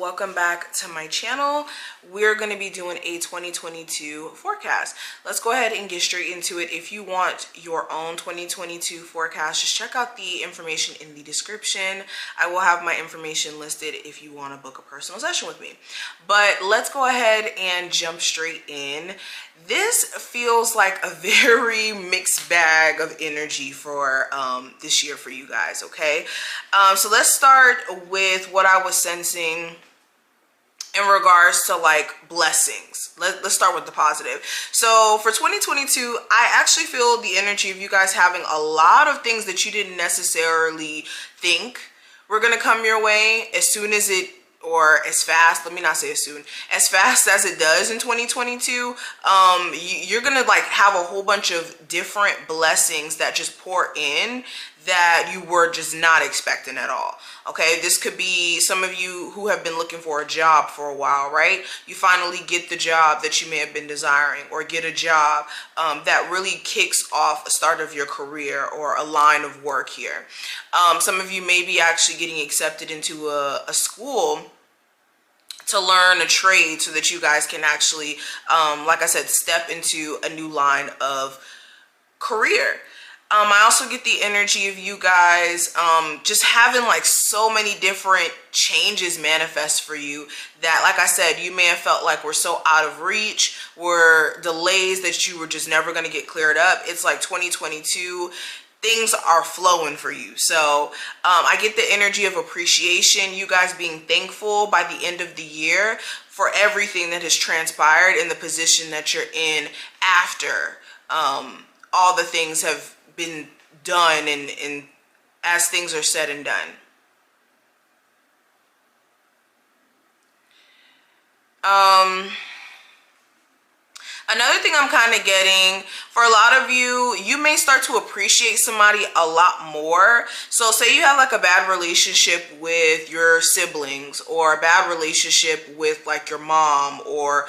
welcome back to my channel. We're going to be doing a 2022 forecast. Let's go ahead and get straight into it. If you want your own 2022 forecast, just check out the information in the description. I will have my information listed if you want to book a personal session with me. But let's go ahead and jump straight in. This feels like a very mixed bag of energy for this year for you guys, okay? So let's start with what I was sensing in regards to like blessings. Let's start with the positive. So for 2022, I actually feel the energy of you guys having a lot of things that you didn't necessarily think were gonna come your way as soon as it, or as fast, let me not say as soon, as fast as it does in 2022. You're gonna like have a whole bunch of different blessings that just pour in that you were just not expecting at all. Okay, this could be some of you who have been looking for a job for a while, right? You finally get the job that you may have been desiring, or get a job that really kicks off a start of your career or a line of work here. Some of you may be actually getting accepted into a school to learn a trade so that you guys can actually, like I said, step into a new line of career. I also get the energy of you guys just having like so many different changes manifest for you that, like I said, you may have felt like were so out of reach, were delays that you were just never going to get cleared up. It's like 2022. Things are flowing for you. So I get the energy of appreciation, you guys being thankful by the end of the year for everything that has transpired in the position that you're in after all the things have been done and as things are said and done. Another thing I'm kind of getting, for a lot of you, you may start to appreciate somebody a lot more. So say you have like a bad relationship with your siblings, or a bad relationship with like your mom or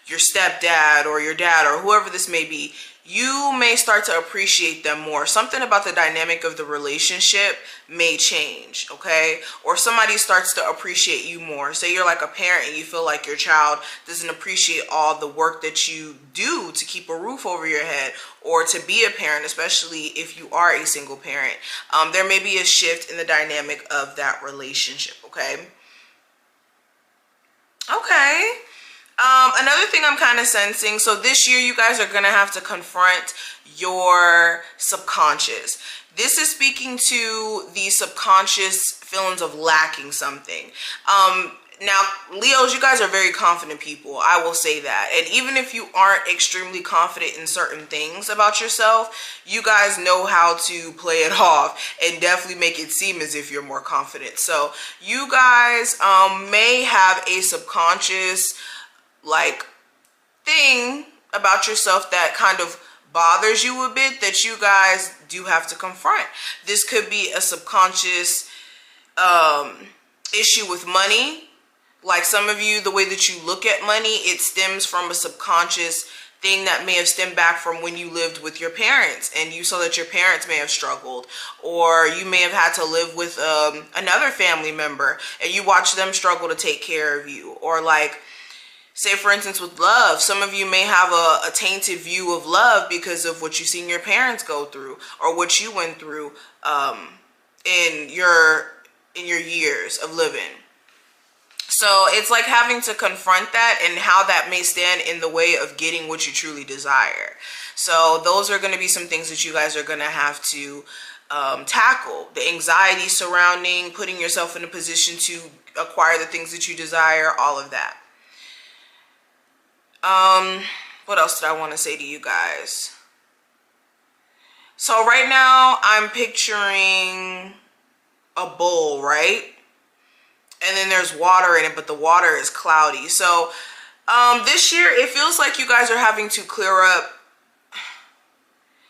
your stepdad or your dad or whoever this may be. You may start to appreciate them more. Something about the dynamic of the relationship may change, okay? Or somebody starts to appreciate you more. Say you're like a parent and you feel like your child doesn't appreciate all the work that you do to keep a roof over your head, or to be a parent, especially if you are a single parent. There may be a shift in the dynamic of that relationship, okay? Okay. Another thing I'm kind of sensing, so this year you guys are going to have to confront your subconscious. This is speaking to the subconscious feelings of lacking something. Now, Leos, you guys are very confident people. I will say that. And even if you aren't extremely confident in certain things about yourself, you guys know how to play it off and definitely make it seem as if you're more confident. So you guys may have a subconscious like thing about yourself that kind of bothers you a bit that you guys do have to confront. This could be a subconscious issue with money. Like some of you, the way that you look at money, it stems from a subconscious thing that may have stemmed back from when you lived with your parents and you saw that your parents may have struggled, or you may have had to live with another family member and you watch them struggle to take care of you. Or like, say for instance with love, some of you may have a tainted view of love because of what you've seen your parents go through or what you went through in your years of living. So it's like having to confront that and how that may stand in the way of getting what you truly desire. So those are going to be some things that you guys are going to have to tackle. The anxiety surrounding putting yourself in a position to acquire the things that you desire, all of that. What else did I want to say to you guys? So right now I'm picturing a bowl, right? And then there's water in it, but the water is cloudy. So this year it feels like you guys are having to clear up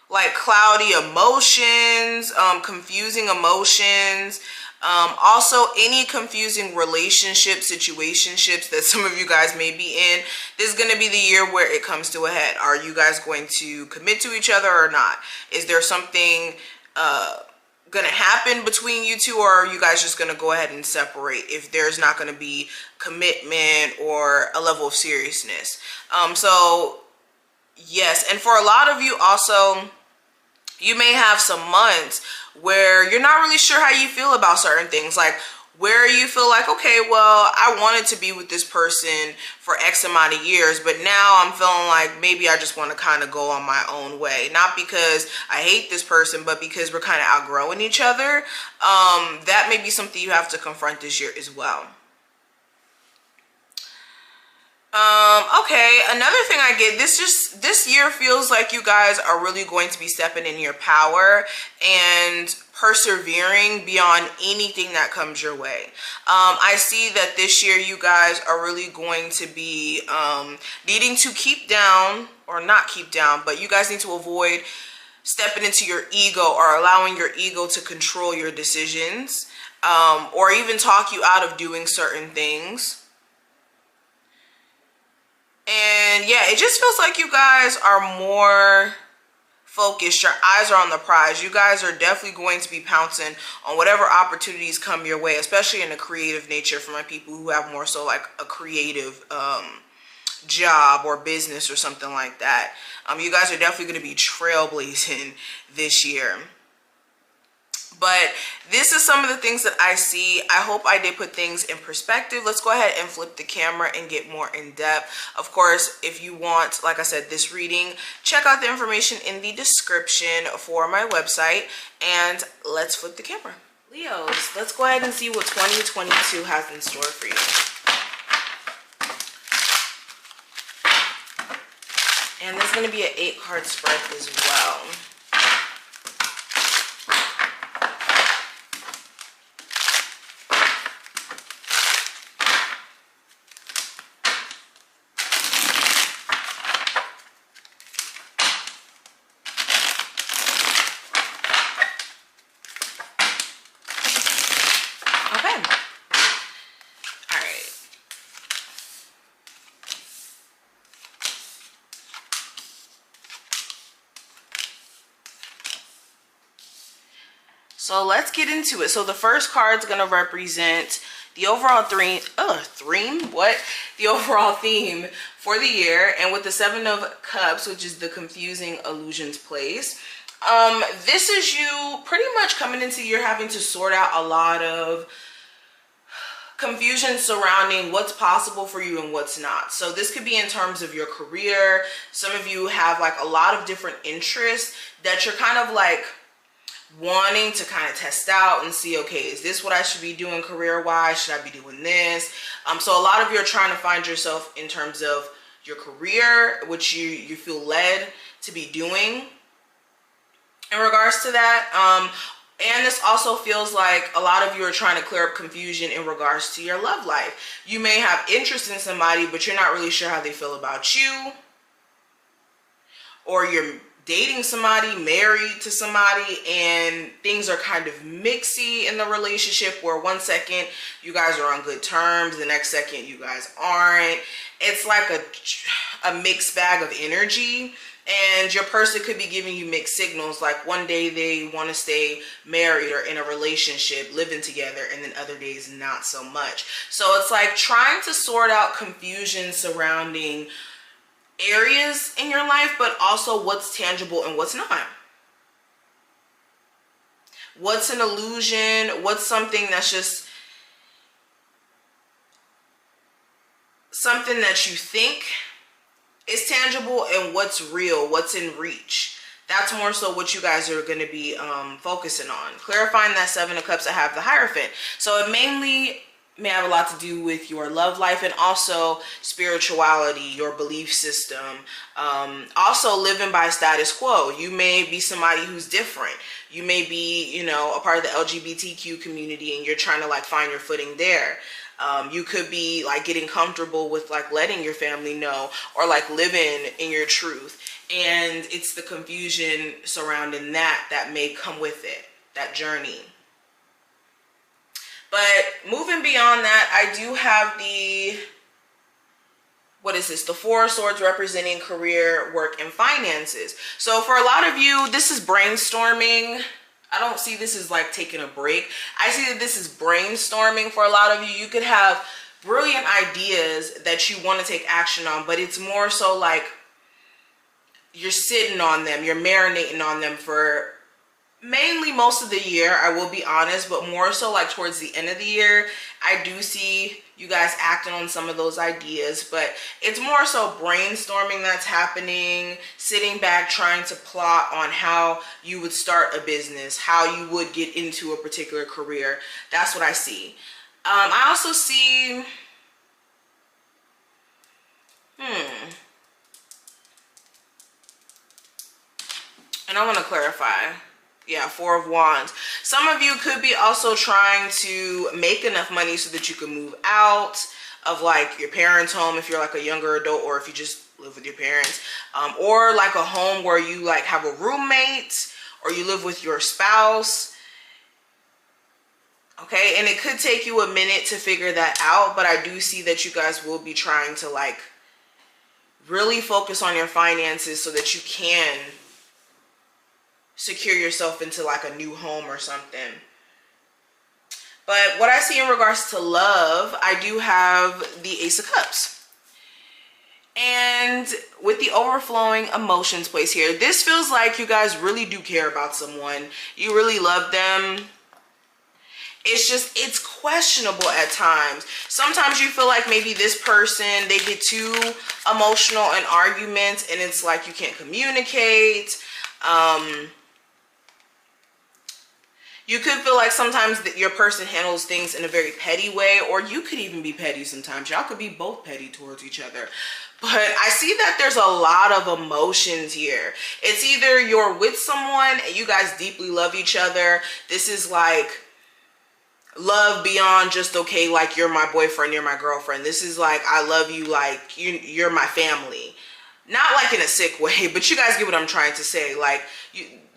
like cloudy emotions, confusing emotions. Also any confusing relationship situationships that some of you guys may be in. This is going to be the year where it comes to a head. Are you guys going to commit to each other or not? Is there something gonna happen between you two, or are you guys just gonna go ahead and separate if there's not gonna be commitment or a level of seriousness? So yes, and for a lot of you also, you may have some months where you're not really sure how you feel about certain things, like where you feel like, okay, well, I wanted to be with this person for X amount of years, but now I'm feeling like maybe I just want to kind of go on my own way. Not because I hate this person, but because we're kind of outgrowing each other. That may be something you have to confront this year as well. Okay, another thing I get, this year feels like you guys are really going to be stepping in your power and persevering beyond anything that comes your way. I see that this year you guys are really going to be needing to keep down, or not keep down, but you guys need to avoid stepping into your ego or allowing your ego to control your decisions, or even talk you out of doing certain things. And yeah, it just feels like you guys are more focused. Your eyes are on the prize. You guys are definitely going to be pouncing on whatever opportunities come your way, especially in a creative nature, for my people who have more so like a creative job or business or something like that. You guys are definitely going to be trailblazing this year. But this is some of the things that I see. I hope I did put things in perspective. Let's go ahead and flip the camera and get more in depth. Of course, if you want, like I said, this reading, check out the information in the description for my website. And let's flip the camera. Leos, let's go ahead and see what 2022 has in store for you. And there's going to be an 8-card spread as well. So let's get into it. So the first card is going to represent the overall the overall theme for the year. And with the 7 of Cups, which is the confusing illusions place, this is you pretty much coming into the year having to sort out a lot of confusion surrounding what's possible for you and what's not. So this could be in terms of your career. Some of you have like a lot of different interests that you're kind of like wanting to kind of test out and see, okay, is this what I should be doing career-wise? Should I be doing this? So a lot of you are trying to find yourself in terms of your career, which you feel led to be doing in regards to that. And this also feels like a lot of you are trying to clear up confusion in regards to your love life. You may have interest in somebody, but you're not really sure how they feel about you. Or you're dating somebody, married to somebody, and things are kind of mixy in the relationship, where one second you guys are on good terms, the next second you guys aren't. It's like a mixed bag of energy, and your person could be giving you mixed signals. Like one day they want to stay married or in a relationship, living together, and then other days not so much. So it's like trying to sort out confusion surrounding areas in your life, but also what's tangible and what's not. What's an illusion? What's something that's just something that you think is tangible, and what's real, what's in reach. That's more so what you guys are going to be focusing on. Clarifying that 7 of Cups, I have the Hierophant. So it mainly may have a lot to do with your love life and also spirituality, your belief system. Also living by status quo. You may be somebody who's different. You may be, you know, a part of the LGBTQ community, and you're trying to like find your footing there. You could be like getting comfortable with like letting your family know, or like living in your truth. And it's the confusion surrounding that may come with it, that journey. But moving beyond that, I do have the, what is this? The 4 of Swords, representing career, work, and finances. So for a lot of you, this is brainstorming. I don't see this as like taking a break. I see that this is brainstorming for a lot of you. You could have brilliant ideas that you want to take action on, but it's more so like you're sitting on them, you're marinating on them for mainly most of the year, I will be honest, but more so like towards the end of the year, I do see you guys acting on some of those ideas, but it's more so brainstorming that's happening, sitting back trying to plot on how you would start a business, how you would get into a particular career. That's what I see. I also see and I want to clarify. Yeah, Four of Wands. Some of you could be also trying to make enough money so that you can move out of like your parents' home if you're like a younger adult, or if you just live with your parents, or like a home where you like have a roommate or you live with your spouse. Okay, and it could take you a minute to figure that out, but I do see that you guys will be trying to like really focus on your finances so that you can secure yourself into like a new home or something. But what I see in regards to love, I do have the Ace of Cups. And with the overflowing emotions place here, this feels like you guys really do care about someone. You really love them. It's just, it's questionable at times. Sometimes you feel like maybe this person, they get too emotional in arguments and it's like you can't communicate. You could feel like sometimes that your person handles things in a very petty way, or you could even be petty sometimes. Y'all could be both petty towards each other. But I see that there's a lot of emotions here. It's either you're with someone and you guys deeply love each other. This is like love beyond just, okay, like you're my boyfriend, you're my girlfriend. This is like, I love you, like you're my family. Not like in a sick way, but you guys get what I'm trying to say. Like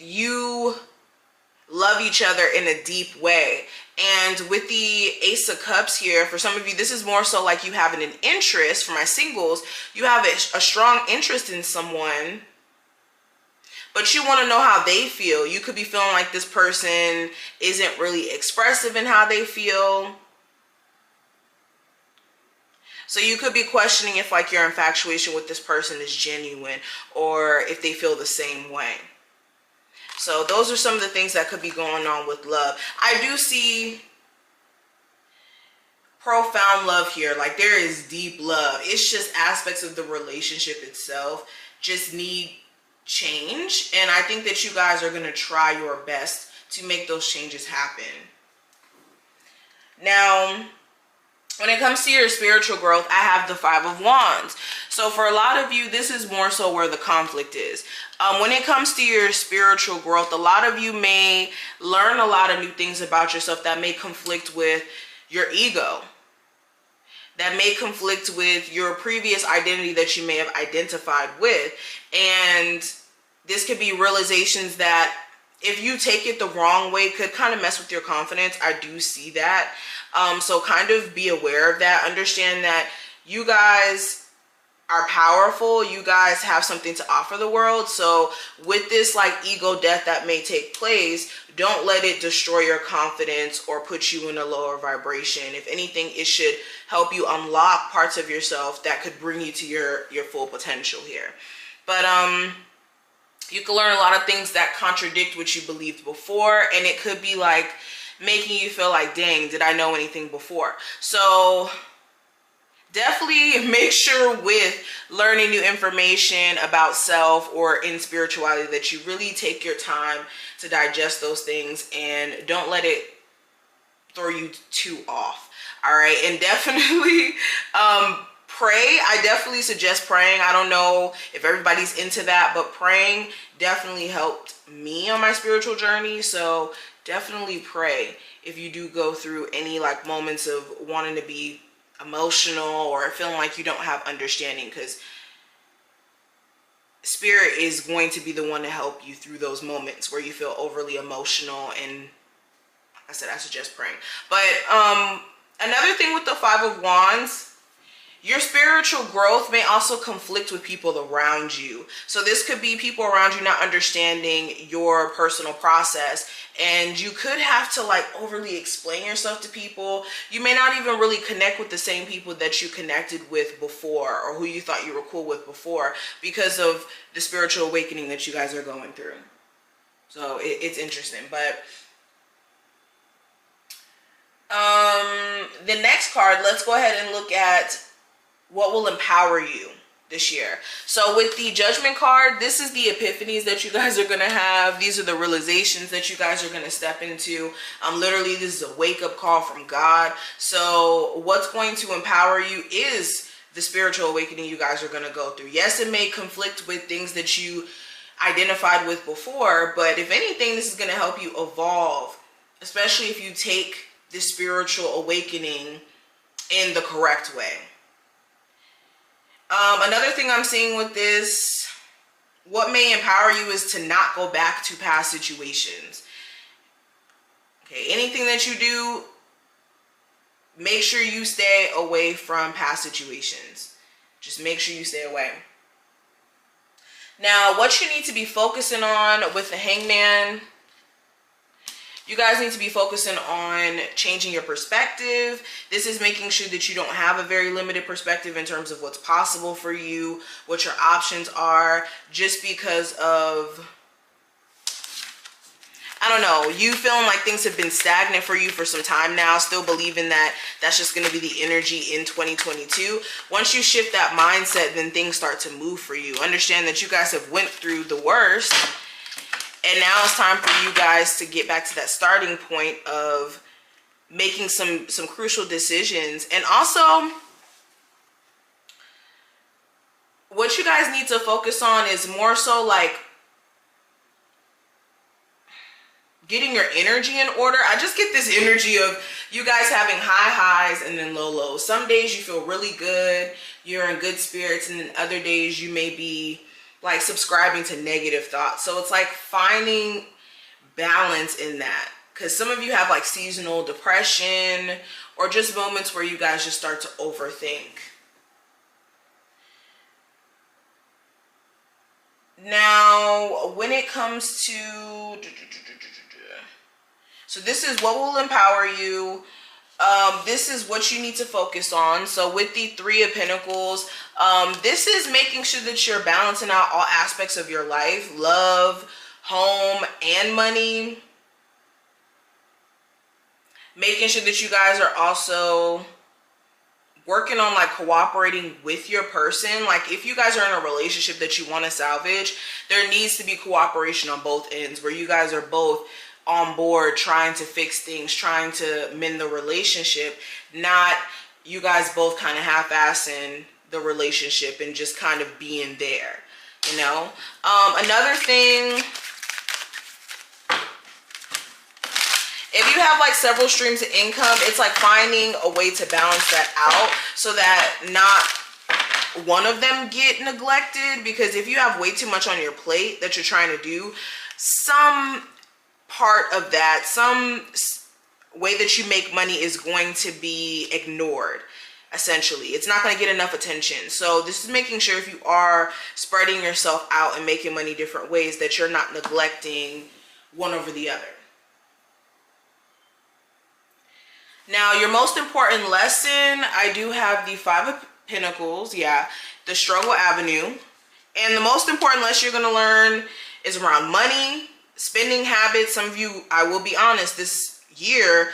you love each other in a deep way. And with the Ace of Cups here, for some of you, this is more so like you having an interest. For my singles, you have a strong interest in someone, but you want to know how they feel. You could be feeling like this person isn't really expressive in how they feel. So you could be questioning if like your infatuation with this person is genuine, or if they feel the same way. So those are some of the things that could be going on with love. I do see profound love here. Like there is deep love. It's just aspects of the relationship itself just need change. And I think that you guys are going to try your best to make those changes happen. Now, when it comes to your spiritual growth, I have the Five of Wands. So for a lot of you, this is more so where the conflict is. When it comes to your spiritual growth, a lot of you may learn a lot of new things about yourself that may conflict with your ego, that may conflict with your previous identity that you may have identified with. And this could be realizations that if you take it the wrong way, could kind of mess with your confidence. I do see that. So kind of be aware of that. Understand that you guys are powerful. You guys have something to offer the world. So with this like ego death that may take place, don't let it destroy your confidence or put you in a lower vibration. If anything, it should help you unlock parts of yourself that could bring you to your full potential here. But you can learn a lot of things that contradict what you believed before, and it could be like making you feel like, dang, did I know anything before? So definitely make sure with learning new information about self or in spirituality that you really take your time to digest those things and don't let it throw you too off. All right, and definitely pray. I definitely suggest praying. I don't know if everybody's into that, but praying definitely helped me on my spiritual journey. So definitely pray if you do go through any like moments of wanting to be emotional or feeling like you don't have understanding, because spirit is going to be the one to help you through those moments where you feel overly emotional. And like I said, I suggest praying. But another thing with the Five of Wands Your spiritual growth may also conflict with people around you. So this could be people around you not understanding your personal process, and you could have to like overly explain yourself to people. You may not even really connect with the same people that you connected with before, or who you thought you were cool with before, because of the spiritual awakening that you guys are going through. So it's interesting. But the next card, let's go ahead and look at what will empower you this year. So with the Judgment card, this is the epiphanies that you guys are going to have. These are the realizations that you guys are going to step into. Literally, this is a wake-up call from God. So what's going to empower you is the spiritual awakening you guys are going to go through. Yes, it may conflict with things that you identified with before, but if anything, this is going to help you evolve, especially if you take this spiritual awakening in the correct way. Another thing I'm seeing with this, what may empower you is to not go back to past situations. Okay, anything that you do, make sure you stay away from past situations. Just make sure you stay away. Now, what you need to be focusing on with the Hangman, you guys need to be focusing on changing your perspective. This is making sure that you don't have a very limited perspective in terms of what's possible for you, what your options are, just because of, I don't know, you feeling like things have been stagnant for you for some time now, still believing that that's just going to be the energy in 2022. Once you shift that mindset, then things start to move for you. Understand that you guys have went through the worst, and now it's time for you guys to get back to that starting point of making some crucial decisions. And also, what you guys need to focus on is more so like getting your energy in order. I just get this energy of you guys having high highs and then low lows. Some days you feel really good, you're in good spirits, and then other days you may be like subscribing to negative thoughts. So it's like finding balance in that, because some of you have like seasonal depression or just moments where you guys just start to overthink. Now, when it comes to, so this is what will empower you. This is what you need to focus on. So with the Three of Pentacles, this is making sure that you're balancing out all aspects of your life, love, home, and money. Making sure that you guys are also working on like cooperating with your person. Like if you guys are in a relationship that you want to salvage, there needs to be cooperation on both ends, where you guys are both on board trying to fix things, trying to mend the relationship, not you guys both kind of half-assing the relationship and just kind of being there, you know. Another thing, if you have like several streams of income, it's like finding a way to balance that out so that not one of them get neglected. Because if you have way too much on your plate that you're trying to do, some part of that, some way that you make money is going to be ignored. Essentially, it's not going to get enough attention. So this is making sure if you are spreading yourself out and making money different ways, that you're not neglecting one over the other. Now, your most important lesson, I do have the Five of Pentacles, yeah, the Struggle Avenue. And the most important lesson you're going to learn is around money, spending habits. Some of you, I will be honest, this year,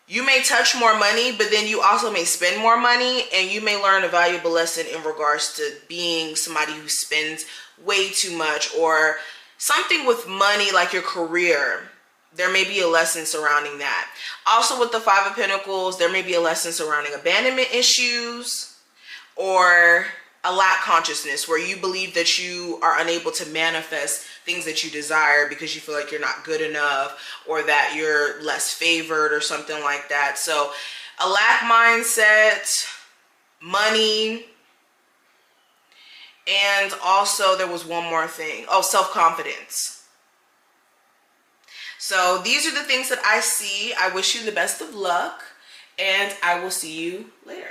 you may touch more money, but then you also may spend more money, and you may learn a valuable lesson in regards to being somebody who spends way too much, or something with money like your career. There may be a lesson surrounding that. Also with the Five of Pentacles, there may be a lesson surrounding abandonment issues or a lack consciousness, where you believe that you are unable to manifest things that you desire because you feel like you're not good enough, or that you're less favored or something like that. So a lack mindset, money, and also there was one more thing. Oh, self-confidence. So these are the things that I see. I wish you the best of luck, and I will see you later.